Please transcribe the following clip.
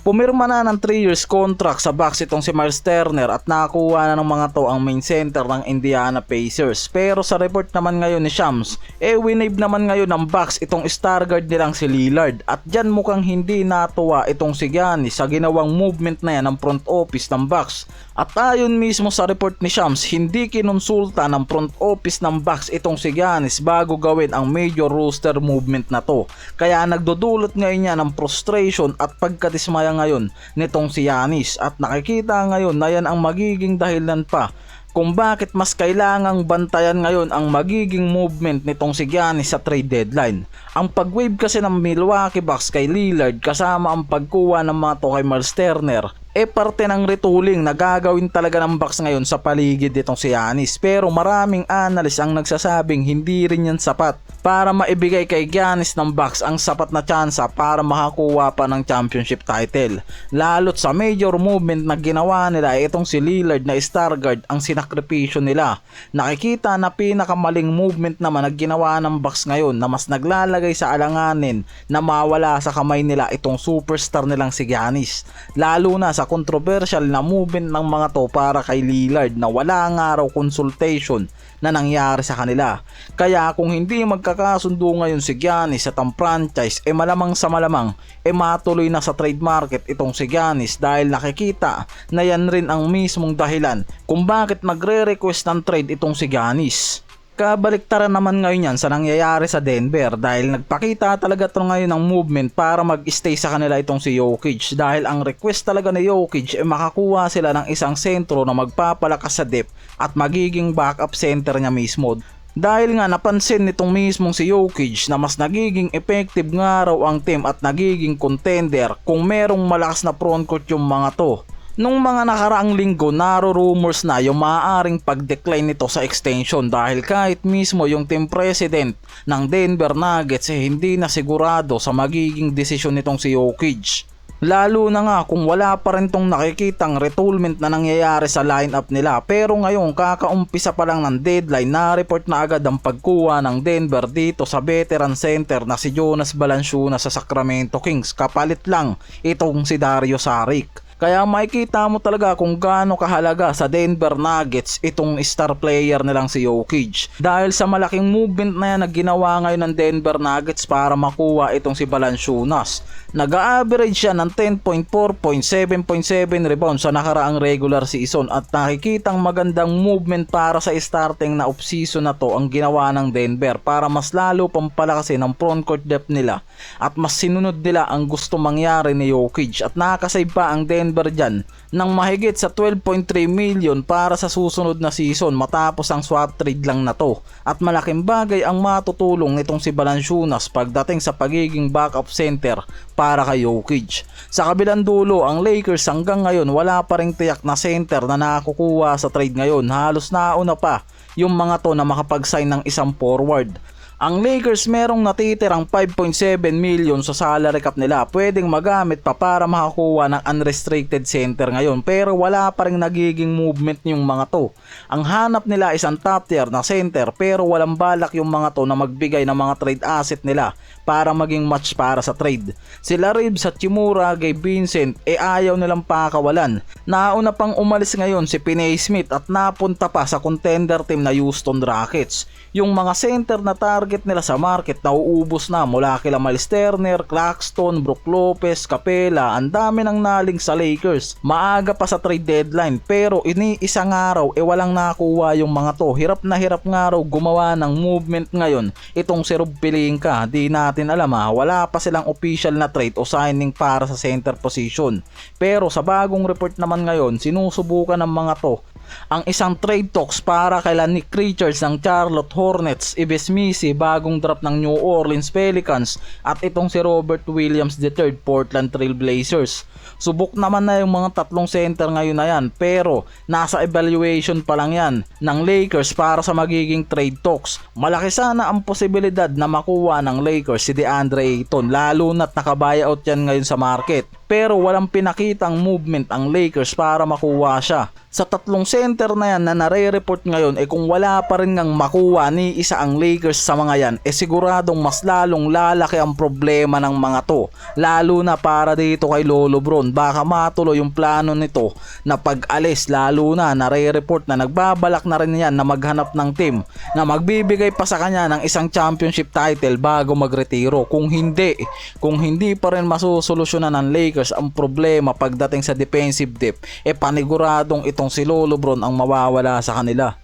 Pumirma na ng 3 years contract sa Bucks itong si Miles Turner at nakakuha na ng mga to ang main center ng Indiana Pacers. Pero sa report naman ngayon ni Shams, winave naman ngayon ng Bucks itong star guard nilang si Lillard. At dyan mukhang hindi natuwa itong si Giannis sa ginawang movement na yan ng front office ng Bucks. At ayon mismo sa report ni Shams, hindi kinonsulta ng front office ng Bucks itong si Giannis bago gawin ang major roster movement na to. Kaya nagdudulot ngayon yan ng frustration at pagkadismaya ngayon nitong si Giannis, at nakikita ngayon na yan ang magiging dahilan pa kung bakit mas kailangang bantayan ngayon ang magiging movement nitong si Giannis sa trade deadline. Ang pag-wave kasi ng Milwaukee Bucks kay Lillard kasama ang pagkuha ng mga to kay Miles Turner parte ng retooling na gagawin talaga ng Bucks ngayon sa paligid nitong si Giannis. Pero maraming analyst ang nagsasabing hindi rin yan sapat para maibigay kay Giannis ng Bucks ang sapat na tsansa para makakuha pa ng championship title. Lalo't sa major movement na ginawa nila itong si Lillard na star guard ang sinakripisyo nila. Nakikita na pinakamaling movement naman na ginawa ng Bucks ngayon na mas naglalagay sa alanganin na mawala sa kamay nila itong superstar nilang si Giannis. Lalo na sa controversial na movement ng mga to para kay Lillard na wala nga raw consultation na nangyari sa kanila. Kaya kung hindi magkakasundo ngayon si Giannis at ang franchise, malamang sa malamang matuloy na sa trade market itong si Giannis dahil nakikita na yan rin ang mismong dahilan kung bakit magre-request ng trade itong si Giannis. Kabaliktaran naman ngayon yan sa nangyayari sa Denver dahil nagpakita talaga ito ngayon ng movement para mag-stay sa kanila itong si Jokic, dahil ang request talaga ni Jokic makakuha sila ng isang sentro na magpapalakas sa depth at magiging backup center niya mismo. Dahil nga napansin nitong mismong si Jokic na mas nagiging effective nga raw ang team at nagiging contender kung merong malakas na frontcourt yung mga to. Nung mga nakaraang linggo, naro-rumors na yung maaaring pag-decline nito sa extension dahil kahit mismo yung team president ng Denver Nuggets hindi na sigurado sa magiging desisyon nitong si Jokic. Lalo na nga kung wala pa rin tong nakikitang retoolment na nangyayari sa lineup nila. Pero ngayon kakaumpisa pa lang ng deadline, na-report na agad ang pagkuha ng Denver dito sa veteran center na si Jonas Valanciunas sa Sacramento Kings. Kapalit lang itong si Dario Saric. Kaya makikita mo talaga kung gaano kahalaga sa Denver Nuggets itong star player nilang si Jokic. Dahil sa malaking movement na yan na ginawa ngayon ng Denver Nuggets para makuha itong si Valanciunas. Nag-average siya ng 10.4, 7.7 rebounds sa nakaraang regular season at nakikitang magandang movement para sa starting na off-season na to ang ginawa ng Denver para mas lalo pampalakasin ang frontcourt depth nila at mas sinunod nila ang gusto mangyari ni Jokic at nakasave pa ang Denver dyan ng mahigit sa 12.3 million para sa susunod na season matapos ang swap trade lang na to. At malaking bagay ang matutulong nitong si Valanciunas pagdating sa pagiging backup center para kay Jokic. Sa kabilang dulo, ang Lakers hanggang ngayon wala pa ring tiyak na center na nakakukuha sa trade ngayon. Halos nauna pa yung mga to na makapag-sign ng isang forward. Ang Lakers merong natitirang 5.7 million sa salary cap nila, pwedeng magamit pa para makakuha ng unrestricted center ngayon, pero wala pa rin nagiging movement yung mga to. Ang hanap nila is ang top tier na center pero walang balak yung mga to na magbigay ng mga trade asset nila para maging match para sa trade. Sila Reeves at Chimura, Gabe Vincent ayaw nilang pakawalan. Nauna pang umalis ngayon si Finney Smith at napunta pa sa contender team na Houston Rockets. Yung mga center na target nila sa market na uubos na mula kila Miles Turner, Claxton, Brook Lopez, Capela, ang dami nang naling sa Lakers. Maaga pa sa trade deadline pero iniisang araw walang nakuha yung mga to. Hirap na hirap nga raw gumawa ng movement ngayon itong si Rob Pelinka. Di natin alam wala pa silang official na trade o signing para sa center position. Pero sa bagong report naman ngayon, sinusubukan ng mga to ang isang trade talks para kay Nick Richards ng Charlotte Hornets, Yves Missi bagong draft ng New Orleans Pelicans at itong si Robert Williams III Portland Trail Blazers. Subok naman na yung mga tatlong center ngayon na yan pero nasa evaluation pa lang yan ng Lakers para sa magiging trade talks. Malaki sana ang posibilidad na makuha ng Lakers si DeAndre Ayton lalo na't nakabuyout yan ngayon sa market. pero walang pinakitang movement ang Lakers para makuha siya. Sa tatlong center na yan na nare-report ngayon, kung wala pa rin ngang makuha ni isa ang Lakers sa mga yan, siguradong mas lalong lalaki ang problema ng mga to. Lalo na para dito kay Lolo Bron, baka matuloy yung plano nito na pag-alis, lalo na nare-report na nagbabalak na rin yan na maghanap ng team na magbibigay pa sa kanya ng isang championship title bago magretiro. Kung hindi pa rin masusolusyonan ng Lakers ang problema pagdating sa defensive depth, paniguradong itong si Lolo Bron ang mawawala sa kanila.